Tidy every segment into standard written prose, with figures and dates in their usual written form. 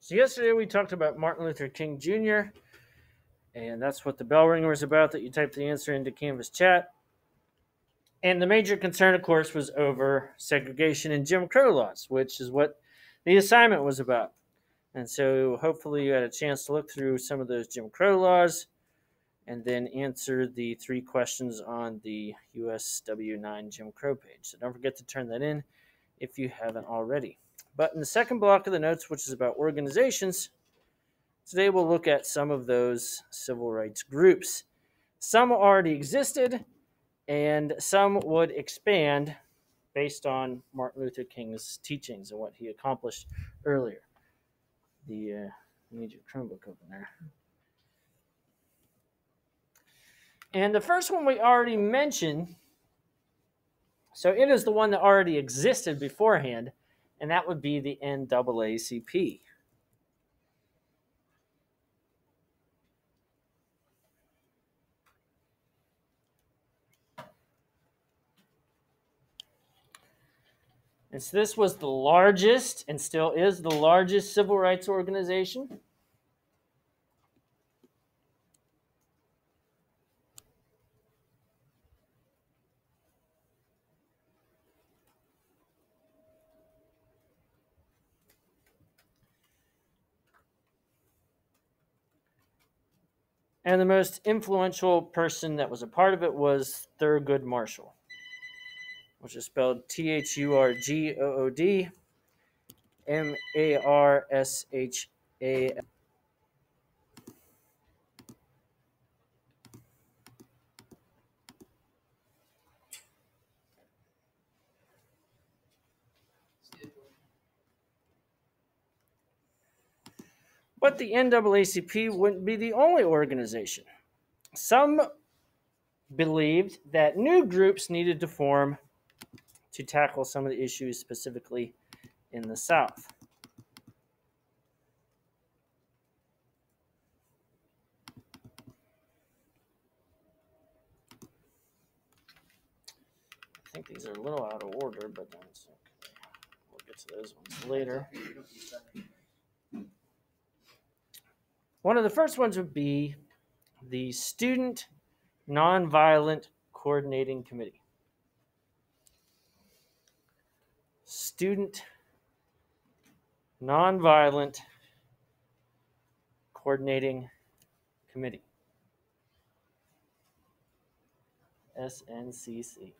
So yesterday we talked about Martin Luther King Jr., and that's what the bell ringer was about, that you type the answer into Canvas chat. And the major concern, of course, was over segregation and Jim Crow laws, which is what the assignment was about. And so hopefully you had a chance to look through some of those Jim Crow laws and then answer the 3 questions on the USW 9 Jim Crow page. So don't forget to turn that in if you haven't already. But in the second block of the notes, which is about organizations, today we'll look at some of those civil rights groups. Some already existed, and some would expand based on Martin Luther King's teachings and what he accomplished earlier. You need your Chromebook open there. And the first one we already mentioned, so it is the one that already existed beforehand, and that would be the NAACP. And so this was the largest, and still is the largest, civil rights organization. And the most influential person that was a part of it was Thurgood Marshall, which is spelled Thurgood Marshall. But the NAACP wouldn't be the only organization. Some believed that new groups needed to form to tackle some of the issues specifically in the South. I think these are a little out of order, but that's okay. We'll get to those ones later. One of the first ones would be the Student Nonviolent Coordinating Committee. Student Nonviolent Coordinating Committee. SNCC.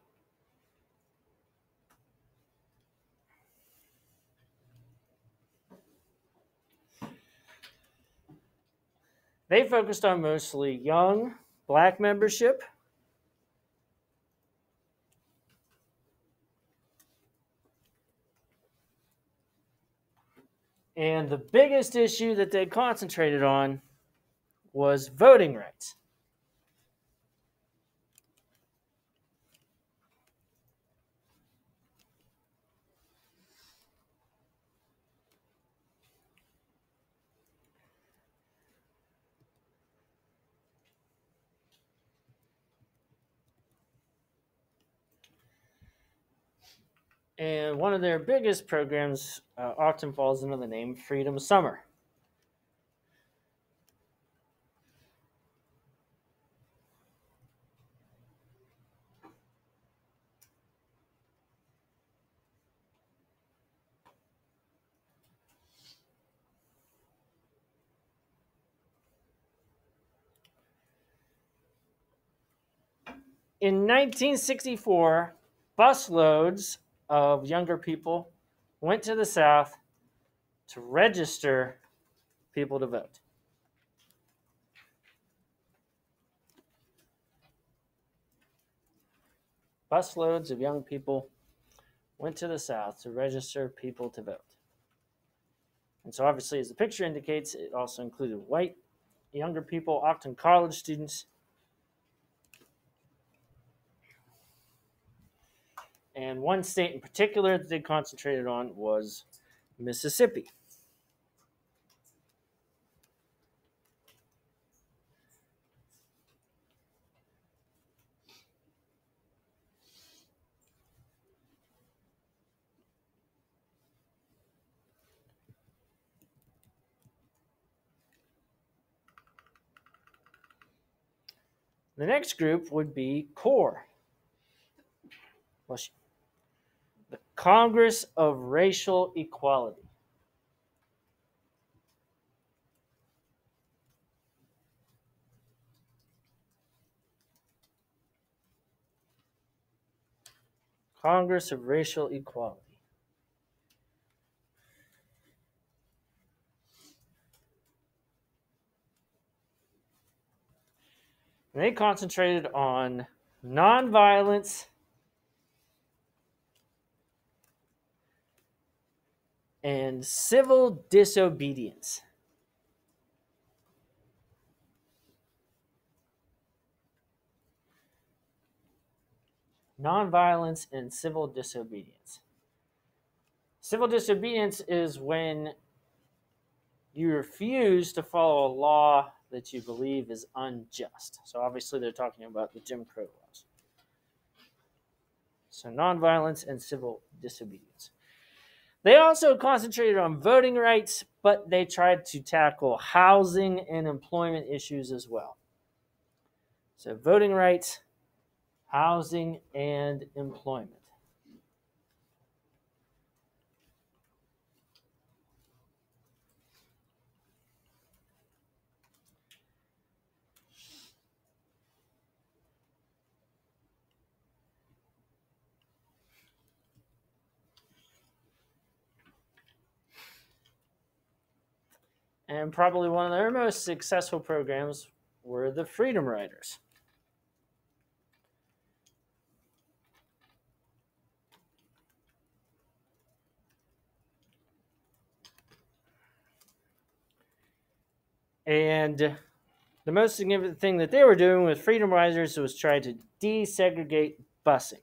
They focused on mostly young black membership, and the biggest issue that they concentrated on was voting rights. And one of their biggest programs often falls under the name Freedom Summer. In 1964, busloads of younger people went to the South to register people to vote. Busloads of young people went to the South to register people to vote. And so obviously, as the picture indicates, it also included white younger people, often college students. And one state in particular that they concentrated on was Mississippi. The next group would be CORE, the Congress of Racial Equality. Congress of Racial Equality. And they concentrated on nonviolence and civil disobedience. Nonviolence and civil disobedience. Civil disobedience is when you refuse to follow a law that you believe is unjust. So obviously they're talking about the Jim Crow laws. So nonviolence and civil disobedience. They also concentrated on voting rights, but they tried to tackle housing and employment issues as well. So voting rights, housing, and employment. And probably one of their most successful programs were the Freedom Riders. And the most significant thing that they were doing with Freedom Riders was try to desegregate busing.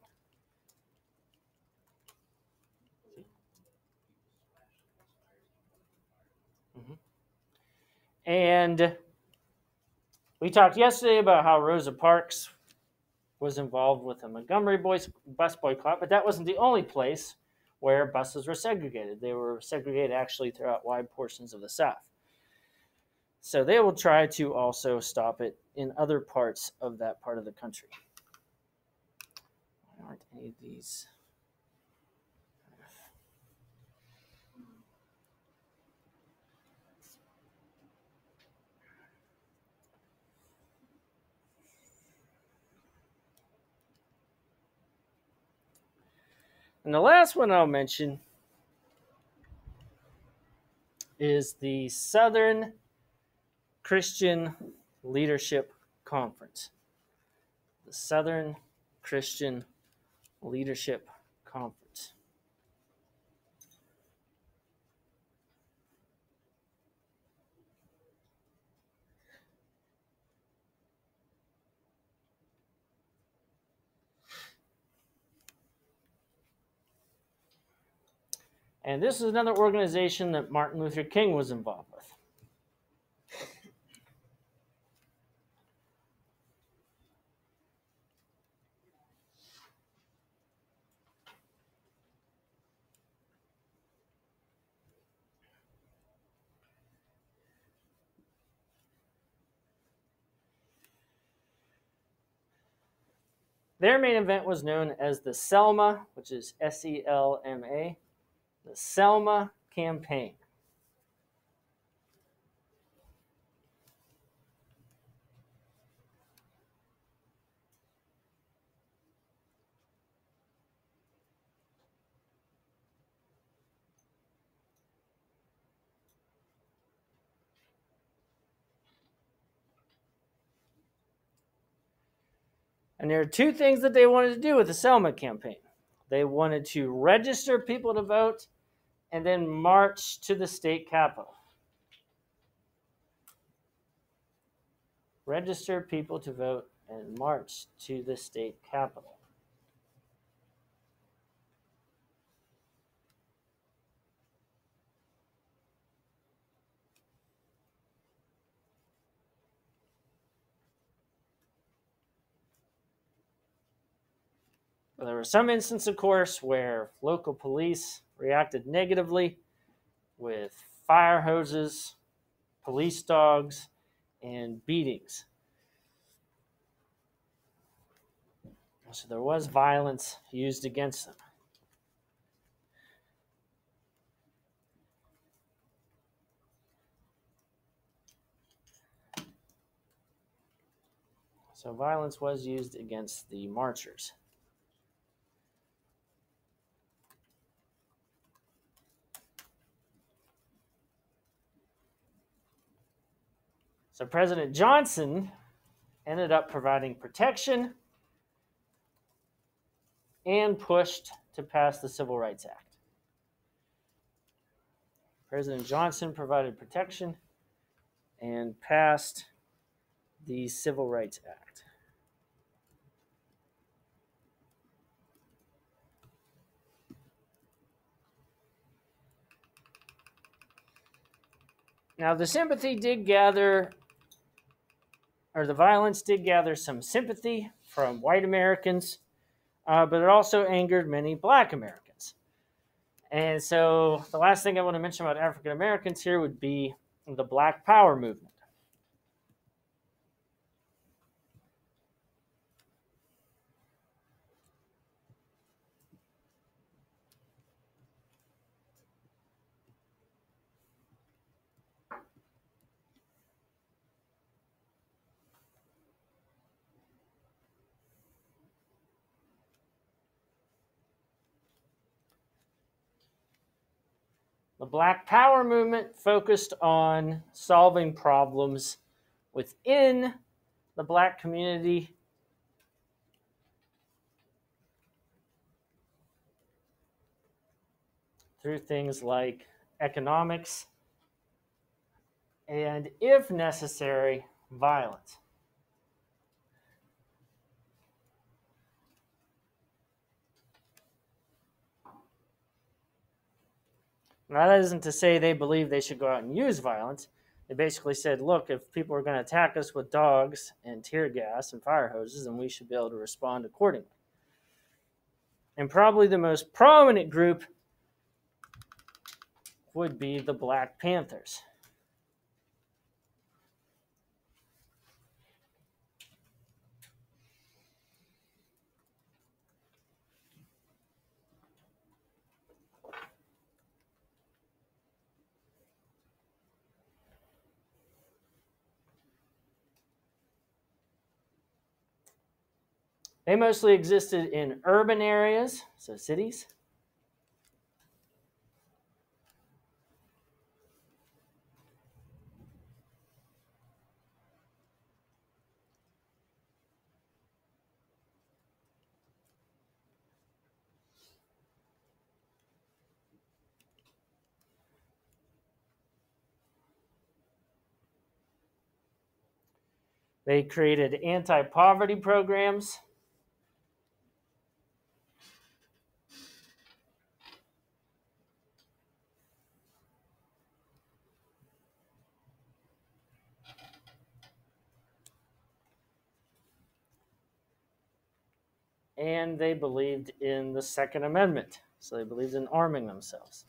And we talked yesterday about how Rosa Parks was involved with the Montgomery bus boycott, but that wasn't the only place where buses were segregated. They were segregated actually throughout wide portions of the South. So they will try to also stop it in other parts of that part of the country. Why aren't any of these? And the last one I'll mention is the Southern Christian Leadership Conference. The Southern Christian Leadership Conference. And this is another organization that Martin Luther King was involved with. Their main event was known as the Selma, which is SELMA, the Selma Campaign. And there are two things that they wanted to do with the Selma campaign. They wanted to register people to vote and then march to the state capitol. Register people to vote and march to the state capitol. Well, there were some instances, of course, where local police reacted negatively with fire hoses, police dogs, and beatings. So there was violence used against them. So violence was used against the marchers. So President Johnson ended up providing protection and pushed to pass the Civil Rights Act. President Johnson provided protection and passed the Civil Rights Act. Now, the violence did gather some sympathy from white Americans, but it also angered many black Americans. And so the last thing I want to mention about African Americans here would be the Black Power movement. The Black Power movement focused on solving problems within the black community through things like economics and, if necessary, violence. Now, that isn't to say they believe they should go out and use violence. They basically said, look, if people are going to attack us with dogs and tear gas and fire hoses, then we should be able to respond accordingly. And probably the most prominent group would be the Black Panthers. They mostly existed in urban areas, so cities. They created anti-poverty programs. And they believed in the Second Amendment. So they believed in arming themselves.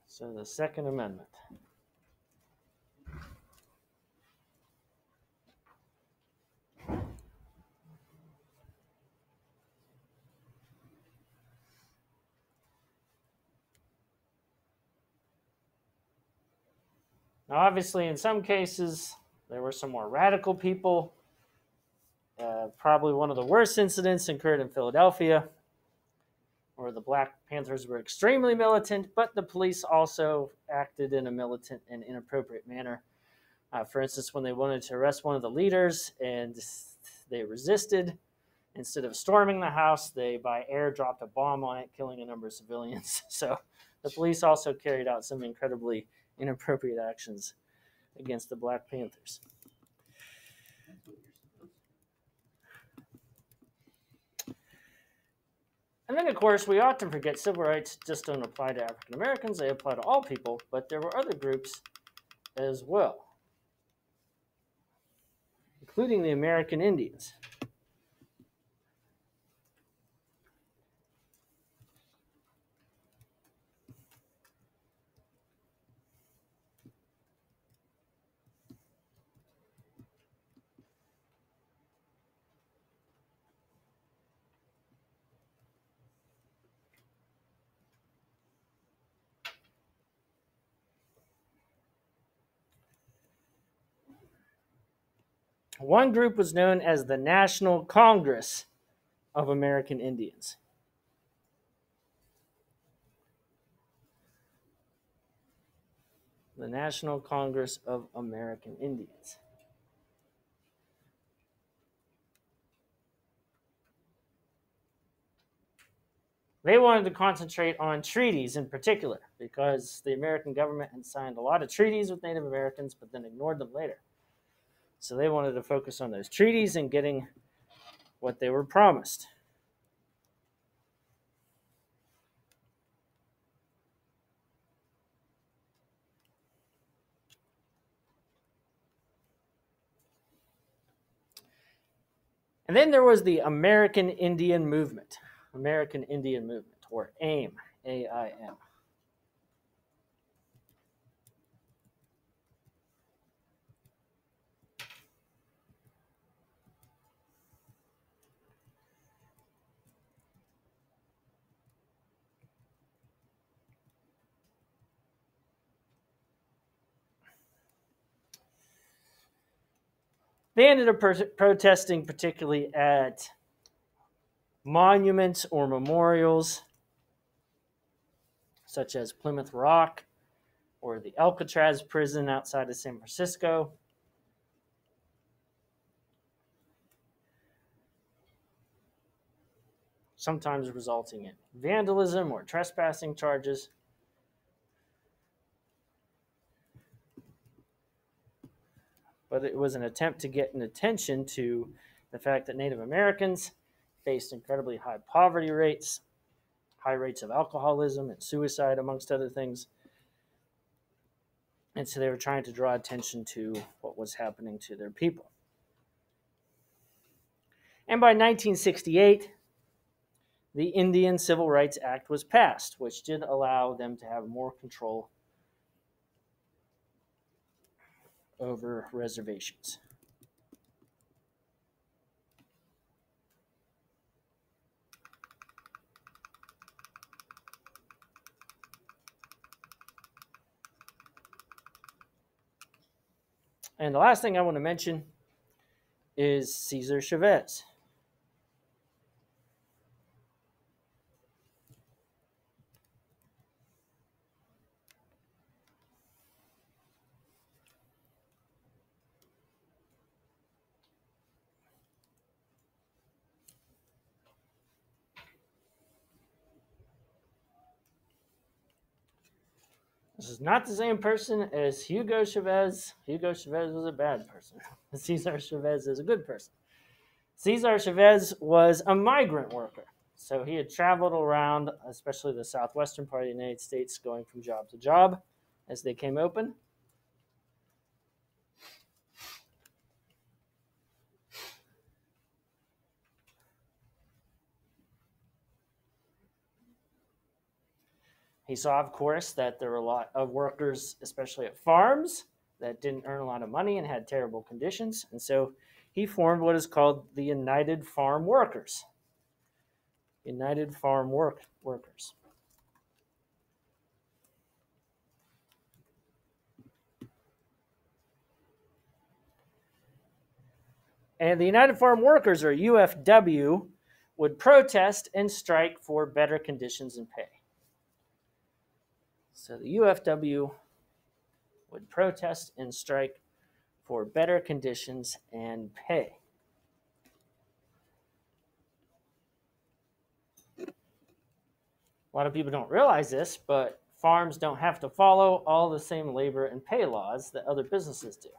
So the Second Amendment. Now, obviously, in some cases, there were some more radical people. Probably one of the worst incidents occurred in Philadelphia, where the Black Panthers were extremely militant, but the police also acted in a militant and inappropriate manner. For instance, when they wanted to arrest one of the leaders and they resisted, instead of storming the house, they by air dropped a bomb on it, killing a number of civilians. So the police also carried out some incredibly inappropriate actions against the Black Panthers. And then, of course, we often forget civil rights just don't apply to African Americans. They apply to all people, but there were other groups as well, including the American Indians. One group was known as the National Congress of American Indians. The National Congress of American Indians. They wanted to concentrate on treaties in particular because the American government had signed a lot of treaties with Native Americans but then ignored them later. So they wanted to focus on those treaties and getting what they were promised. And then there was the American Indian Movement, or AIM, A-I-M. They ended up protesting particularly at monuments or memorials such as Plymouth Rock or the Alcatraz prison outside of San Francisco. Sometimes resulting in vandalism or trespassing charges. But it was an attempt to get an attention to the fact that Native Americans faced incredibly high poverty rates, high rates of alcoholism and suicide, amongst other things. And so they were trying to draw attention to what was happening to their people. And by 1968, the Indian Civil Rights Act was passed, which did allow them to have more control over reservations. And the last thing I want to mention is Cesar Chavez. This is not the same person as Hugo Chavez. Hugo Chavez was a bad person. Cesar Chavez is a good person. Cesar Chavez was a migrant worker. So he had traveled around, especially the southwestern part of the United States, going from job to job as they came open. He saw, of course, that there were a lot of workers, especially at farms, that didn't earn a lot of money and had terrible conditions. And so he formed what is called the United Farm Workers. United Farm Workers. And the United Farm Workers, or UFW, would protest and strike for better conditions and pay. So the UFW would protest and strike for better conditions and pay. A lot of people don't realize this, but farms don't have to follow all the same labor and pay laws that other businesses do.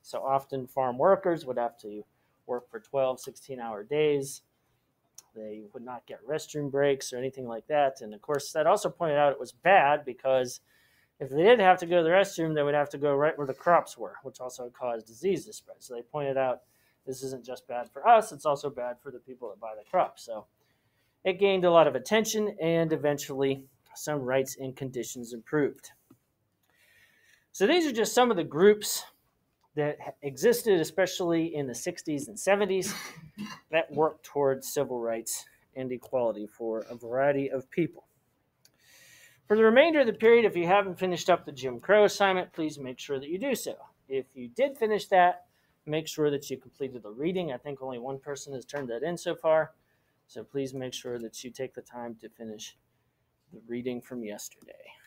So often farm workers would have to work for 12, 16-hour days. They would not get restroom breaks or anything like that. And of course, that also pointed out it was bad because if they did have to go to the restroom, they would have to go right where the crops were, which also caused disease to spread. So they pointed out this isn't just bad for us, it's also bad for the people that buy the crops. So it gained a lot of attention, and eventually some rights and conditions improved. So these are just some of the groups that existed, especially in the 60s and 70s, that worked towards civil rights and equality for a variety of people. For the remainder of the period, if you haven't finished up the Jim Crow assignment, please make sure that you do so. If you did finish that, make sure that you completed the reading. I think only one person has turned that in so far. So please make sure that you take the time to finish the reading from yesterday.